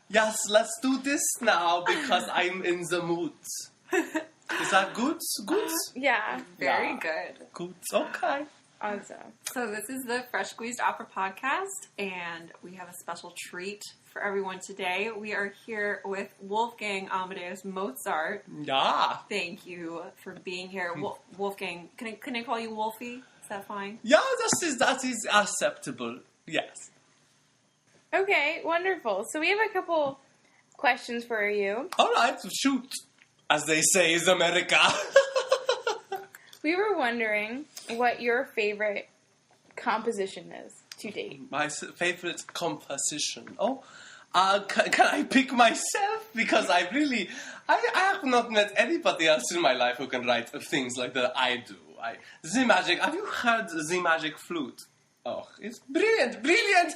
Yes, let's do this now because I'm in the mood. Is that good? Good? Yeah. Very good. Good, okay. Awesome. So this is the Fresh Squeezed Opera Podcast, and we have a special treat for everyone today. We are here with Wolfgang Amadeus Mozart. Yeah. Thank you for being here. Wolfgang, can I call you Wolfie? Is that fine? Yeah, that is acceptable. Yes. Okay, wonderful. So we have a couple questions for you. All right, shoot. As they say in America. We were wondering what your favorite composition is to date. My favorite composition. Oh, can I pick myself? Because I have not met anybody else in my life who can write things like that I do. Have you heard the magic flute? Oh, it's brilliant, brilliant.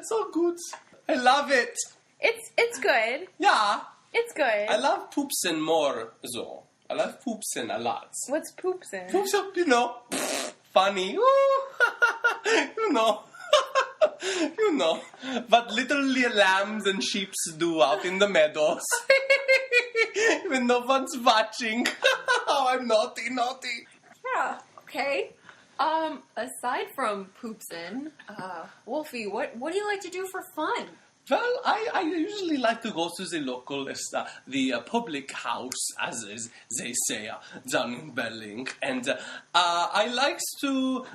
So good. I love it. It's good. Yeah. It's good. I love Pupsen more, so. I love Pupsen a lot. What's Poopsin? Pupsen, funny. you know. You know. What little lambs and sheep do out in the meadows. When no one's watching. Oh, I'm naughty. Yeah, okay. Aside from Poopsin, Wolfie, what do you like to do for fun? Well, I usually like to go to the local, the public house, as they say, down in Berlin. And I like to,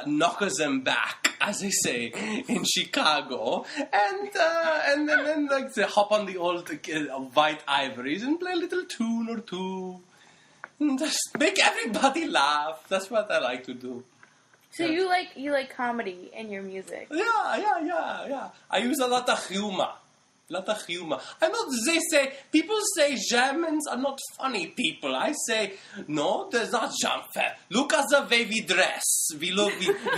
knock them back, as they say, in Chicago. And then like, they hop on the old white ivories and play a little tune or two. And just make everybody laugh. That's what I like to do. So you like comedy in your music? Yeah. I use a lot of humor. People say Germans are not funny people. I say, no, there's not Jean-Fer. Look at the way we dress. We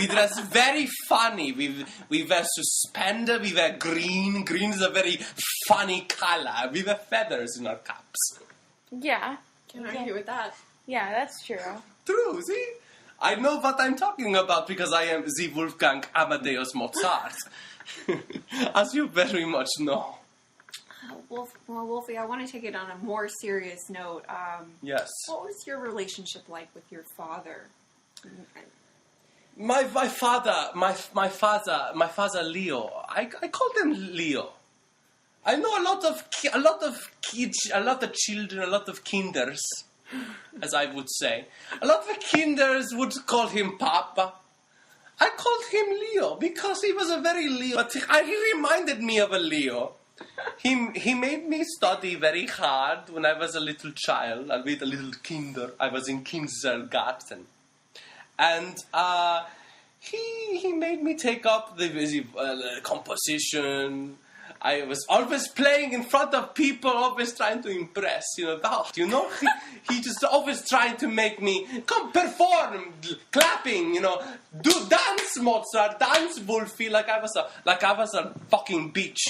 dress very funny. We wear suspender, we wear green. Green is a very funny color. We wear feathers in our caps. Yeah. Can I argue with that? Yeah, that's true. True, see? I know what I'm talking about because I am the Wolfgang Amadeus Mozart. As you very much know. Wolfie, I want to take it on a more serious note. Yes. What was your relationship like with your father? My father, Leo. I called him Leo. I know a lot of kids, a lot of children, a lot of kinders, as I would say. A lot of kinders would call him Papa. I called him Leo because he was a very Leo. But he reminded me of a Leo. He made me study very hard when I was a little child. I was a little kinder. I was in kindergarten. And he made me take up the composition. I was always playing in front of people, always trying to impress, He just always trying to make me come perform, clapping, do dance Mozart, dance Wolfie, like I was a fucking bitch.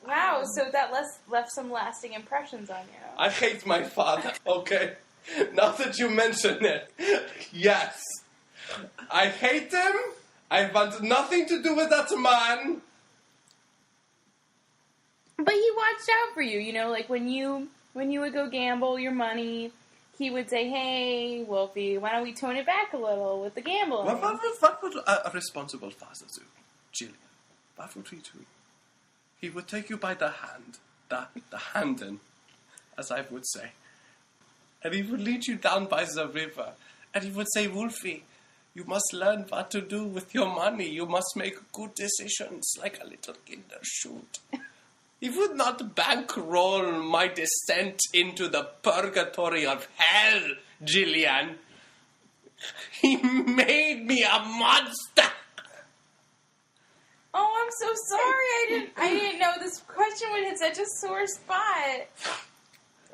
Wow, so that left some lasting impressions on you. I hate my father, okay? Now that you mention it, yes. I hate him. I want nothing to do with that man. But he watched out for you, like when you would go gamble your money, he would say, "Hey, Wolfie, why don't we tone it back a little with the gambling?" What would a responsible father do, Jillian? What would he do? He would take you by the hand, the handen, as I would say, and he would lead you down by the river, and he would say, "Wolfie, you must learn what to do with your money. You must make good decisions like a little kinder should." He would not bankroll my descent into the purgatory of hell, Jillian. He made me a monster. Oh, I'm so sorry. I didn't know this question would hit such a sore spot.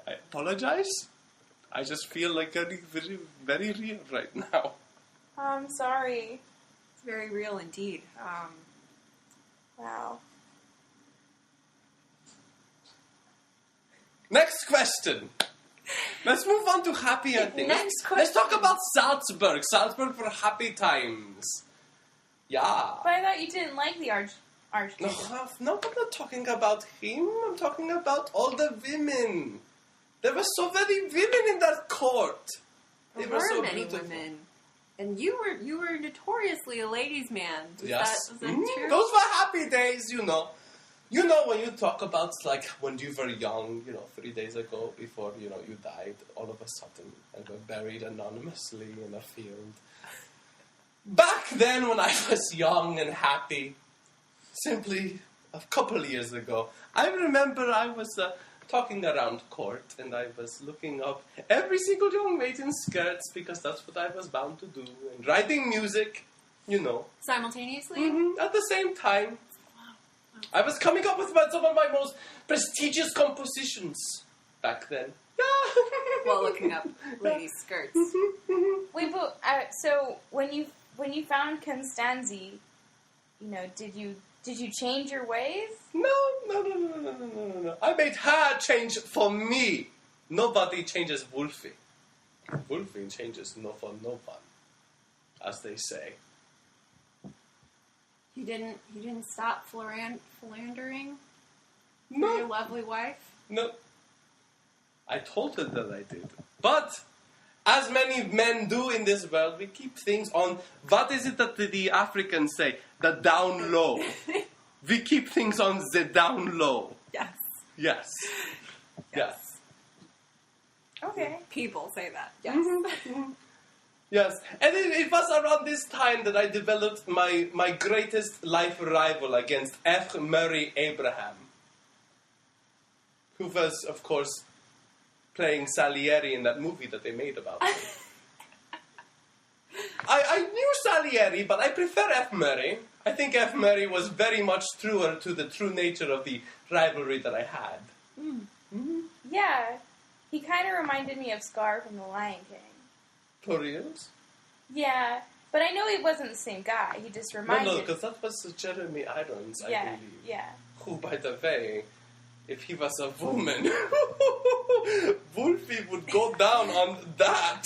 I apologize. I just feel like very, very, very real right now. I'm sorry. It's very real indeed. Wow. Next question. Let's move on to happier things. Next question. Let's talk about Salzburg. Salzburg for happy times. Yeah. But I thought you didn't like the Archduke. No, I'm not talking about him. I'm talking about all the women. There were so many women in that court. They There were so many beautiful. women. And you were notoriously a ladies' man. Yes. Was that true? Those were happy days, you know. You know, when you talk about, like, when you were young, 3 days ago, before, you died, all of a sudden, and were buried anonymously in a field. Back then, when I was young and happy, simply a couple of years ago, I remember I was talking around court, and I was looking up every single young maiden's skirts, because that's what I was bound to do, and writing music, Simultaneously? at the same time. I was coming up with some of my most prestigious compositions back then. While looking up ladies' skirts. Wait, but so when you found Constanzi, did you change your ways? No. I made her change for me. Nobody changes Wolfie. Wolfie changes for no one, as they say. You didn't stop philandering for No. your lovely wife? No. I told her that I did. But, as many men do in this world, we keep things on, what is it that the Africans say? The down low. We keep things on the down low. Yes. Yes. Yes. Okay. People say that. Yes. Yes. And it was around this time that I developed my greatest life rival against F. Murray Abraham, who was, of course, playing Salieri in that movie that they made about him. I knew Salieri, but I prefer F. Murray. I think F. Murray was very much truer to the true nature of the rivalry that I had. Yeah, he kind of reminded me of Scar from The Lion King. For reals? Yeah, but I know he wasn't the same guy. He just reminded. No, because that was Jeremy Irons, I believe. Yeah. Who, by the way, if he was a woman, Wolfie would go down on that.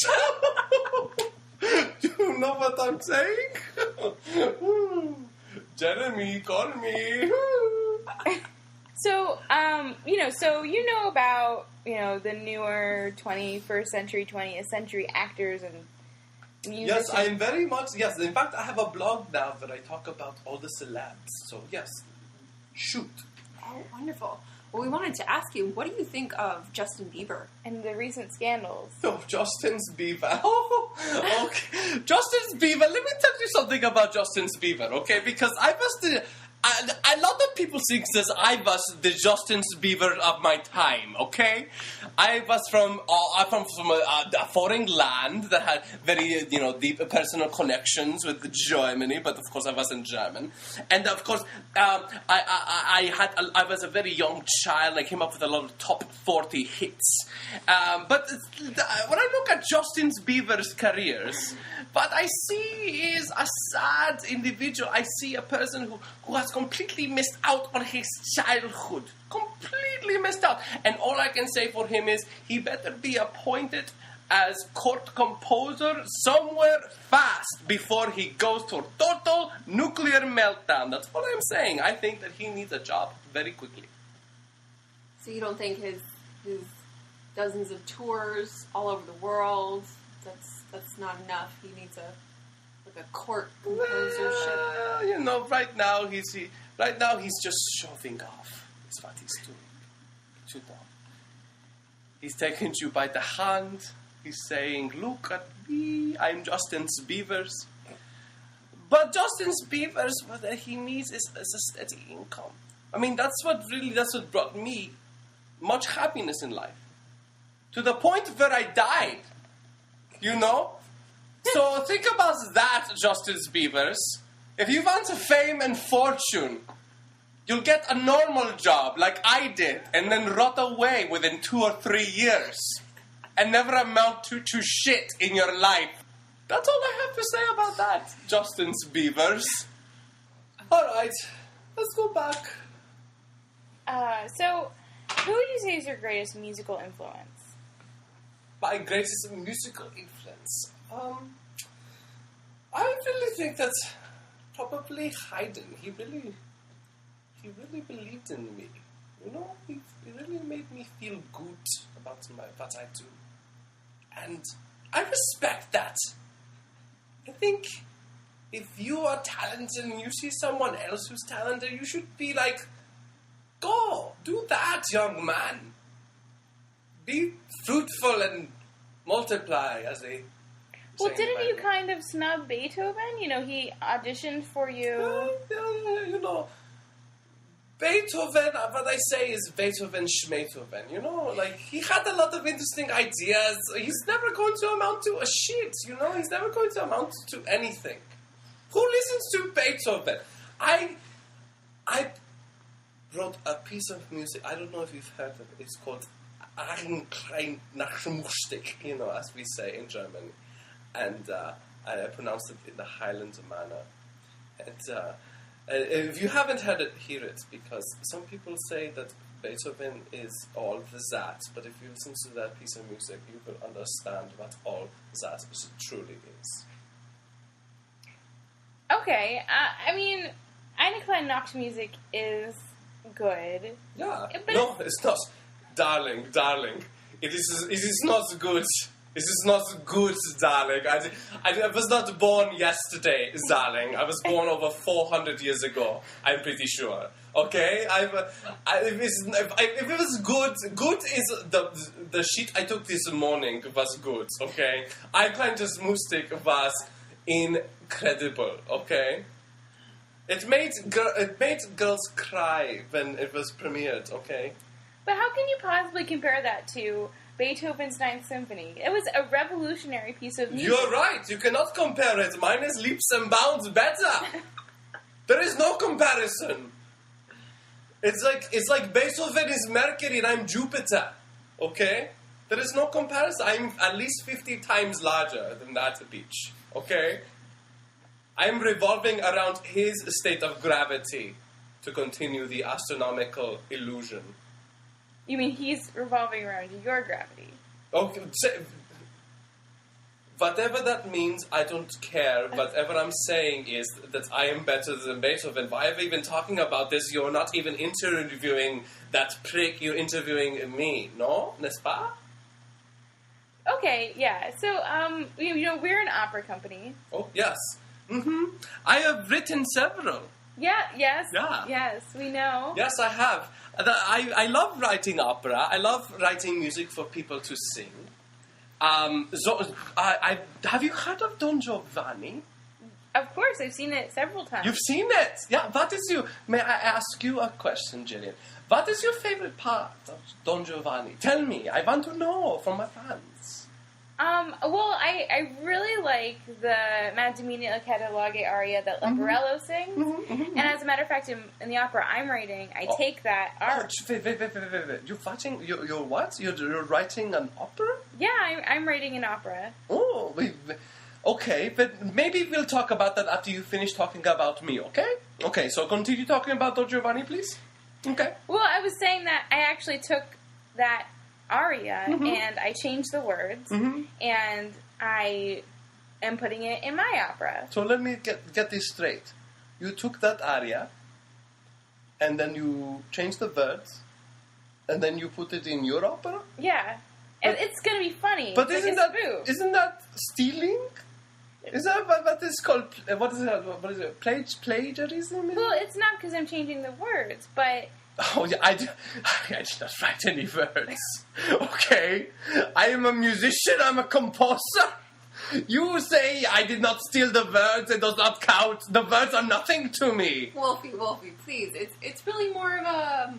Do you know what I'm saying? Jeremy, call me. So, so you know about, the newer 21st century, 20th century actors and musicians. Yes, I am very much, yes. In fact, I have a blog now that I talk about all the celebs. So, yes, shoot. Oh, wonderful. Well, we wanted to ask you, what do you think of Justin Bieber? And the recent scandals. Oh, Justin's Bieber. Oh, okay. Justin's Bieber. Let me tell you something about Justin's Bieber, okay? Because I was a lot of people think that I was the Justin Bieber of my time, okay? I'm from a foreign land that had very, deep personal connections with Germany, but of course I wasn't German. And of course, I was a very young child, and I came up with a lot of top 40 hits. But when I look at Justin Bieber's careers, what I see is a sad individual. I see a person who has completely missed out on his childhood. Completely missed out. And all I can say for him is he better be appointed as court composer somewhere fast before he goes to total nuclear meltdown. That's what I'm saying. I think that he needs a job very quickly. So you don't think his dozens of tours all over the world, that's not enough? He needs a court composership. Well, right now he's just shoving off. That's what he's doing. He's taking you by the hand. He's saying, "Look at me. I'm Justin Bieber's." But Justin Bieber's, what he needs is a steady income. I mean, that's what brought me much happiness in life. To the point where I died. So think about that, Justin Bieber's. If you want fame and fortune, you'll get a normal job like I did and then rot away within 2 or 3 years and never amount to shit in your life. That's all I have to say about that, Justin Bieber's. Alright, let's go back. So, who would you say is your greatest musical influence? My greatest musical influence? I really think that probably Haydn. He really believed in me. You know, he really made me feel good about what I do. And I respect that. I think if you are talented and you see someone else who's talented, you should be like, go, do that, young man. Be fruitful and multiply, as they Well, say in didn't the you Bible. kind of snub Beethoven? You know, he auditioned for you. You know, Beethoven, what I say is Beethoven Schmeethoven, you know, like, he had a lot of interesting ideas. He's never going to amount to a shit, you know, he's never going to amount to anything. Who listens to Beethoven? I wrote a piece of music, I don't know if you've heard of it, it's called Ein klein Nachschmuchstück, you know, as we say in German. And I pronounced it in the Highland manner. And if you haven't heard it, hear it, because some people say that Beethoven is all that, but if you listen to that piece of music, you will understand what all that truly is. Okay, I mean, Eine kleine Nachtmusik is good. Yeah. But No, it's not. Darling. It is not good. It is not good, darling. I was not born yesterday, darling. I was born over 400 years ago, I'm pretty sure. Okay? If it was good is the shit I took this morning was good, okay? Ein kleines Musik was incredible, okay? It made girls cry when it was premiered, okay? But how can you possibly compare that to Beethoven's Ninth Symphony? It was a revolutionary piece of music. You're right. You cannot compare it. Mine is leaps and bounds better. There is no comparison. It's like Beethoven is Mercury and I'm Jupiter. Okay? There is no comparison. I'm at least 50 times larger than that bitch. Okay? I'm revolving around his state of gravity to continue the astronomical illusion. You mean he's revolving around your gravity? Okay, whatever that means, I don't care. Whatever I'm saying is that I am better than Beethoven. Why are we even talking about this? You're not even interviewing that prick. You're interviewing me, no? N'est-ce pas? Okay, yeah. So, you know, we're an opera company. Oh, yes. Mm-hmm. I have written several. Yeah, yes. Yeah. Yes, we know. Yes, I have. I love writing opera. I love writing music for people to sing. Have you heard of Don Giovanni? Of course, I've seen it several times. You've seen it? Yeah. May I ask you a question, Jillian? What is your favorite part of Don Giovanni? Tell me. I want to know from my fans. Well, I really like the Madamina Cataloghe aria that Leporello sings. And as a matter of fact, in the opera I'm writing, I take that aria. Wait. You're what? You're writing an opera? Yeah, I'm writing an opera. Oh, okay, but maybe we'll talk about that after you finish talking about me, okay? Okay, so continue talking about Don Giovanni, please. Okay. Well, I was saying that I actually took that aria and I changed the words and I am putting it in my opera. So let me get this straight. You took that aria and then you changed the words and then you put it in your opera? Yeah. And it's going to be funny. But it's isn't like a spoof. that stealing? Is that what is called? What is it? Plagiarism? Well, it's not because I'm changing the words, but Oh, yeah, I did not write any words. Okay? I am a musician, I'm a composer. You say I did not steal the words, it does not count. The words are nothing to me. Wolfie, please. It's really more of a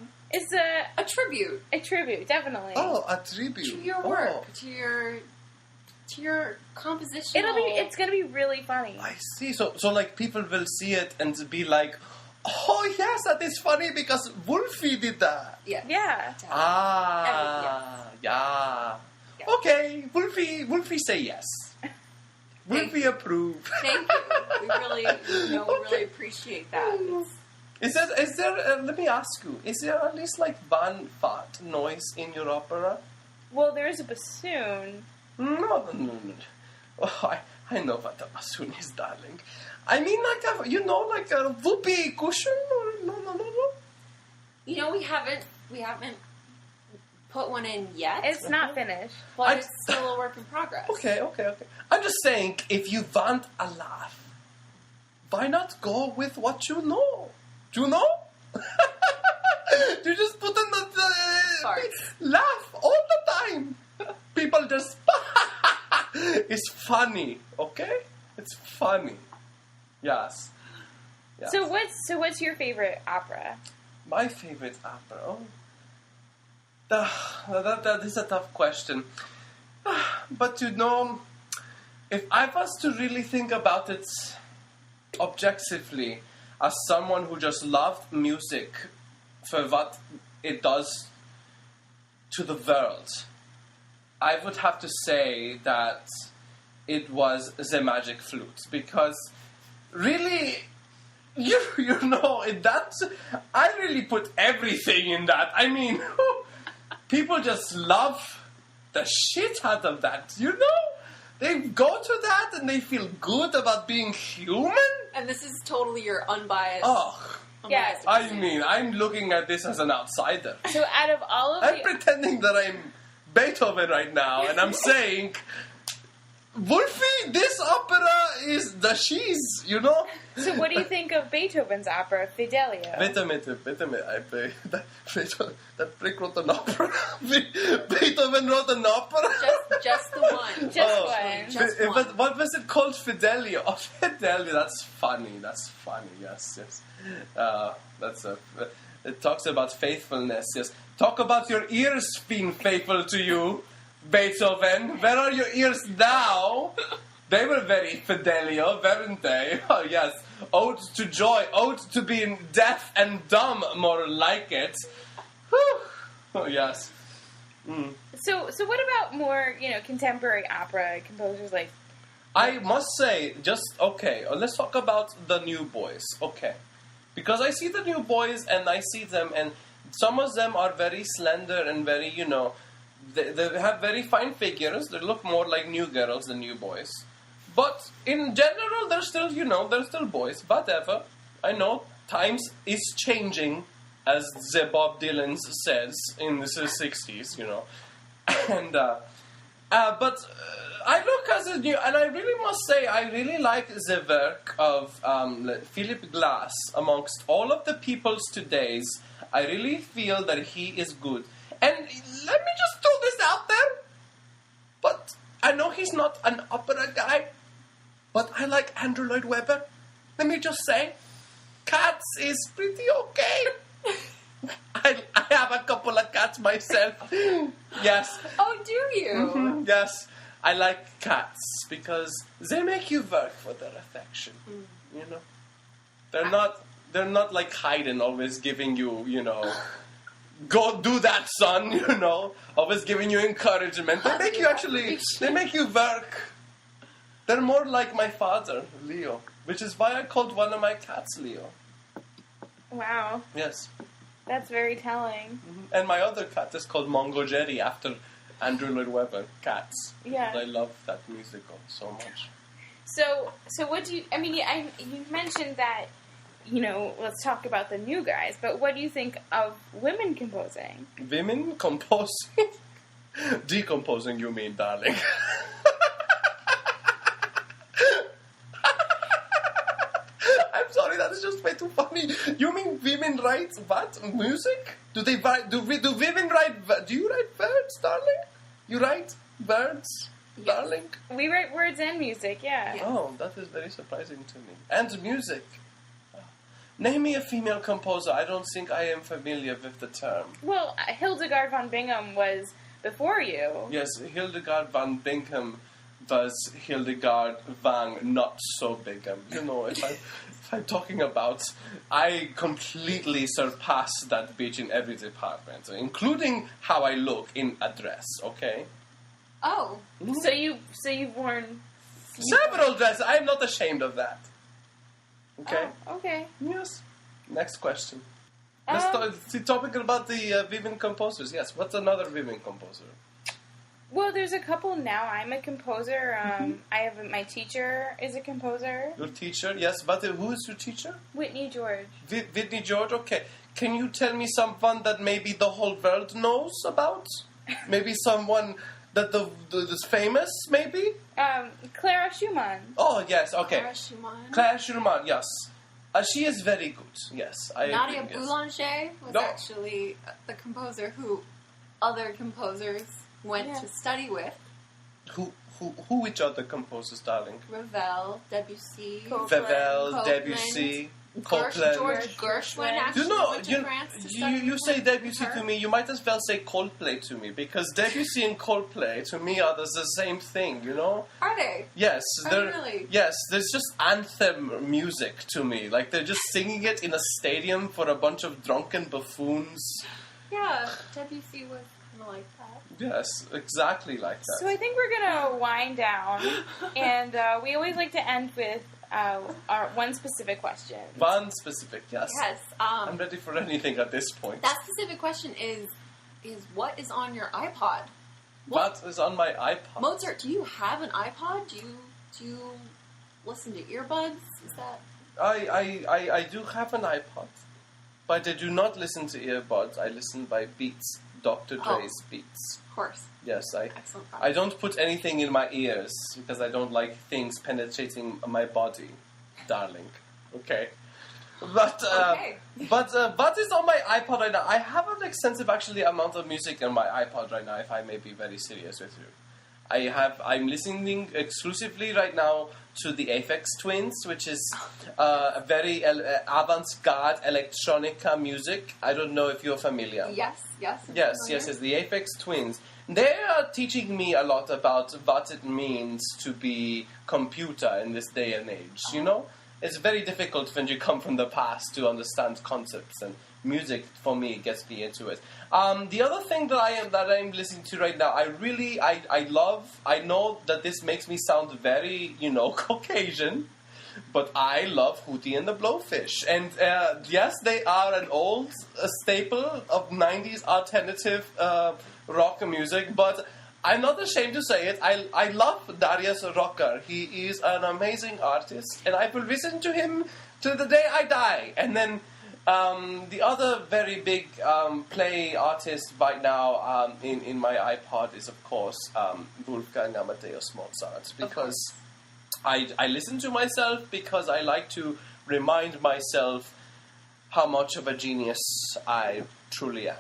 tribute. A tribute, definitely. Oh, a tribute. To your work, to your composition. It's gonna be really funny. I see. So like people will see it and be like, oh yes, that is funny because Wolfie did that. Yes. Yeah. Yeah. Okay, Wolfie say yes. Wolfie approve. Thank you. We really, really appreciate that. Is there? Let me ask you. Is there at least like one fart noise in your opera? Well, there's a bassoon. No. Oh, I know what a bassoon is, darling. I mean, like a whoopee cushion. Or, no. You know, we haven't put one in yet. It's not finished. But it's still a work in progress. Okay. I'm just saying, if you want a laugh, why not go with what you know? Do you know? You just put in the laugh all the time. People just... It's funny, okay? It's funny. Yes. So what's your favorite opera? My favorite opera? That is a tough question. But you know, if I was to really think about it objectively, as someone who just loved music for what it does to the world, I would have to say that it was the Magic Flute, because really, you know, in that, I really put everything in that. I mean, people just love the shit out of that, you know? They go to that and they feel good about being human. And this is totally your unbiased... Yes. I mean, I'm looking at this as an outsider. So out of all of I'm pretending that I'm Beethoven right now, and I'm saying, Wolfie, this opera is the cheese, you know? So what do you think of Beethoven's opera, Fidelio? Wait a minute, I play that prick wrote an opera. Beethoven wrote an opera? Just the one. Just one. But what was it called? Fidelio. Oh, Fidelio, that's funny, yes. It talks about faithfulness, yes. Talk about your ears being faithful to you, Beethoven. Where are your ears now? They were very Fidelio, weren't they? Oh, yes. Ode to joy, ode to being deaf and dumb, more like it. Whew. Oh, yes. Mm. So what about more, contemporary opera composers like... I must say, let's talk about the new boys, okay. Because I see the new boys, and I see them, and some of them are very slender and very, they have very fine figures. They look more like new girls than new boys. But in general, they're still, they're still boys. Whatever. I know times is changing, as the Bob Dylan says in the 60s, And, but I look as a new, and I really must say, I really like the work of Philip Glass amongst all of the peoples today's. I really feel that he is good. And let me just throw this out there, but I know he's not an opera guy, but I like Andrew Lloyd Webber. Let me just say, Cats is pretty okay. I have a couple of cats myself. Yes. Oh, do you? Mm-hmm. Yes. I like cats because they make you work for their affection. They're not like Haydn always giving you, go do that, son, always giving you encouragement. They make you work. They're more like my father, Leo, which is why I called one of my cats Leo. Wow. Yes. That's very telling. Mm-hmm. And my other cat is called Mongo Jerry after Andrew Lloyd Webber, Cats. Yeah. I love that musical so much. So what do you... I mean, you mentioned that, let's talk about the new guys, but what do you think of women composing? Women composing? Decomposing, you mean, darling. I'm sorry, that is just way too funny. You mean women write what? Music? Do women write... Do you write words, darling? You write words, yes, darling? We write words and music, yeah. Oh, that is very surprising to me. And music. Name me a female composer. I don't think I am familiar with the term. Well, Hildegard von Bingen was before you. Yes, Hildegard von Bingen was Hildegard van Not So Bingham. If I'm talking about, I completely surpassed that bitch in every department, including how I look in a dress, okay? Oh. Mm-hmm. So you've worn... Several dresses. I'm not ashamed of that. Okay? Oh, okay. Yes. Next question. Let's talk about the women composers. Yes, what's another women composer? Well, there's a couple now. I'm a composer. I have my teacher is a composer. Your teacher, yes, but who is your teacher? Whitney George. Whitney George, okay. Can you tell me someone that maybe the whole world knows about? Maybe someone that is famous, maybe? Clara Schumann. Oh, yes, okay. Clara Schumann. Clara Schumann, yes. She is very good, yes. Nadia agree, yes. Boulanger was actually the composer who other composers went to study with. Who which other composers, darling? Ravel, Debussy, Ravel, Debussy, Copland. George Gershwin actually went to France to study you say Debussy her. to me, you might as well say Coldplay to me, because Debussy and Coldplay to me are the same thing, you know? Are they? Yes. Really? Yes, there's just anthem music to me. Like, they're just singing it in a stadium for a bunch of drunken buffoons. Yeah, Debussy was kind of like that. Yes, exactly like that. So I think we're going to wind down, and we always like to end with our one specific question. One specific, yes. Yes. I'm ready for anything at this point. That specific question is what is on your iPod? What is on my iPod? Mozart, do you have an iPod? Do you listen to earbuds? Is that... I do have an iPod, but I do not listen to earbuds. I listen by Beats, Dr. Dre's Beats. Of course. Yes, Excellent product. I don't put anything in my ears because I don't like things penetrating my body, darling. Okay. But what is on my iPod right now? I have an extensive amount of music on my iPod right now, if I may be very serious with you. I'm listening exclusively right now to the Aphex Twins, which is very avant-garde electronica music. I don't know if you're familiar. Yes. Yes, the Aphex Twins. They are teaching me a lot about what it means to be computer in this day and age, you know? It's very difficult when you come from the past to understand concepts, and music, for me, gets me into it. The other thing that I'm listening to right now, I love, I know that this makes me sound very, Caucasian, but I love Hootie and the Blowfish. And yes, they are an old staple of 90s alternative rock music, but I'm not ashamed to say it. I love Darius Rucker. He is an amazing artist, and I will listen to him till the day I die. And then the other very big play artist right now in my iPod is, of course, Wolfgang Amadeus Mozart, because I listen to myself because I like to remind myself how much of a genius I truly am.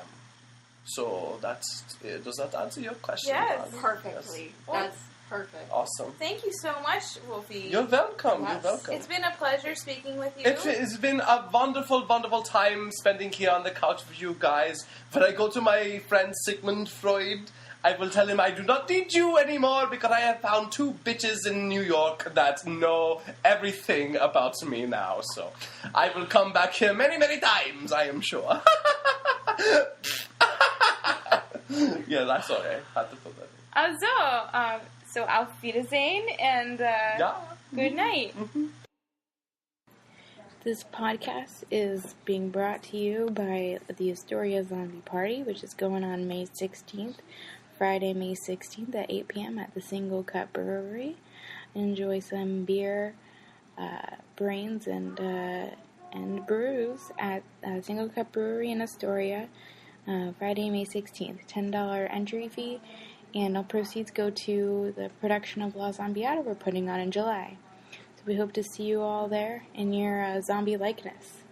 So does that answer your question? Yes. Perfectly. Yes. That's perfect. Awesome. Thank you so much, Wolfie. You're welcome. Yes. You're welcome. It's been a pleasure speaking with you. It's been a wonderful, wonderful time spending here on the couch with you guys. When I go to my friend Sigmund Freud, I will tell him I do not need you anymore because I have found 2 bitches in New York that know everything about me now. So I will come back here many, many times, I am sure. Yeah, that's all right. I had to put that in. So auf Wiedersehen and good night. Mm-hmm. This podcast is being brought to you by the Astoria Zombie Party, which is going on May 16th, Friday, May 16th at 8 p.m. at the Single Cup Brewery. Enjoy some beer, brains, and brews at Single Cup Brewery in Astoria. Friday, May 16th, $10 entry fee, and all proceeds go to the production of La Zombiata we're putting on in July. So we hope to see you all there in your zombie likeness.